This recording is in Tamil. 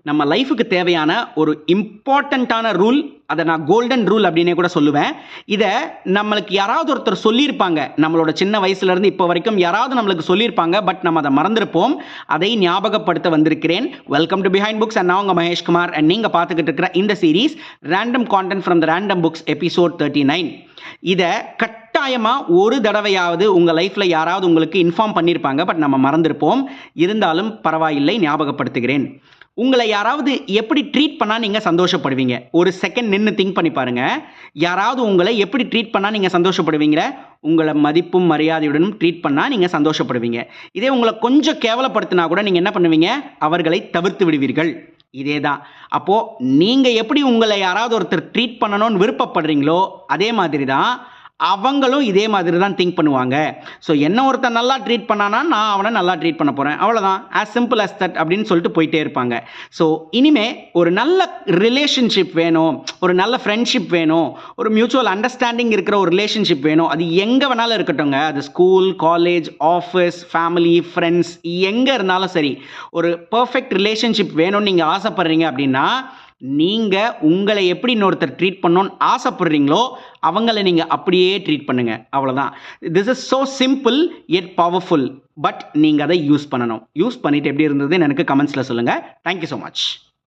நம்ம லைஃபுக்கு தேவையான ஒரு இம்பார்ட்டண்ட்டான ரூல், அதை நான் கோல்டன் ரூல் அப்படின்னே கூட சொல்லுவேன். இதை நம்மளுக்கு யாராவது ஒருத்தர் சொல்லியிருப்பாங்க. நம்மளோட சின்ன வயசுலேருந்து இப்போ வரைக்கும் யாராவது நம்மளுக்கு சொல்லியிருப்பாங்க. பட் நம்ம அதை மறந்துருப்போம். அதை ஞாபகப்படுத்த வந்திருக்கிறேன். Welcome to behind books and நான் உங்கள் மகேஷ்குமார். அண்ட் நீங்கள் பார்த்துக்கிட்டு இருக்கிற இந்த series random content from the random books episode 39. இதை கட்டாயமாக ஒரு தடவையாவது உங்கள் லைஃப்பில் யாராவது உங்களுக்கு இன்ஃபார்ம் பண்ணியிருப்பாங்க. பட் நம்ம மறந்துருப்போம். இருந்தாலும் பரவாயில்லை, ஞாபகப்படுத்துகிறேன். உங்களை யாராவது எப்படி ட்ரீட் பண்ணால் நீங்கள் சந்தோஷப்படுவீங்க? ஒரு செகண்ட் நின்று திங்க் பண்ணி பாருங்கள். யாராவது உங்களை எப்படி ட்ரீட் பண்ணால் நீங்கள் சந்தோஷப்படுவீங்க? உங்களை மதிப்பும் மரியாதையுடனும் ட்ரீட் பண்ணால் நீங்கள் சந்தோஷப்படுவீங்க. இதே உங்களை கொஞ்சம் கேவலப்படுத்தினா கூட நீங்கள் என்ன பண்ணுவீங்க? அவர்களை தவிர்த்து விடுவீர்கள். இதே தான். அப்போது நீங்கள் எப்படி உங்களை யாராவது ஒருத்தர் ட்ரீட் பண்ணணும்னு விருப்பப்படுறீங்களோ அதே மாதிரி தான் அவங்களும் இதே மாதிரி தான் திங்க் பண்ணுவாங்க. ஸோ என்ன ஒருத்தர் நல்லா ட்ரீட் பண்ணானா நான் அவனை நல்லா ட்ரீட் பண்ண போகிறேன், அவ்வளோதான், ஆஸ் சிம்பிள் அஸ் தட் அப்படின்னு சொல்லிட்டு போயிட்டே இருப்பாங்க. ஸோ இனிமே ஒரு நல்ல ரிலேஷன்ஷிப் வேணும், ஒரு நல்ல ஃப்ரெண்ட்ஷிப் வேணும், ஒரு மியூச்சுவல் அண்டர்ஸ்டாண்டிங் இருக்கிற ஒரு ரிலேஷன்ஷிப் வேணும். அது எங்கே வேணாலும் இருக்கட்டும்ங்க. அது school, college, office, family, friends, எங்கே இருந்தாலும் சரி. ஒரு பர்ஃபெக்ட் ரிலேஷன்ஷிப் வேணும்னு நீங்கள் ஆசைப்படுறீங்க அப்படின்னா நீங்கள் உங்களை எப்படி இன்னொருத்தர் ட்ரீட் பண்ணணும்னு ஆசைப்படுறீங்களோ அவங்கள நீங்கள் அப்படியே ட்ரீட் பண்ணுங்க. அவ்வளோதான். This is so simple yet powerful. But நீங்கள் அதை யூஸ் பண்ணணும். யூஸ் பண்ணிட்டு எப்படி இருந்ததுன்னு எனக்கு கமெண்ட்ஸில் சொல்லுங்கள். Thank you so much.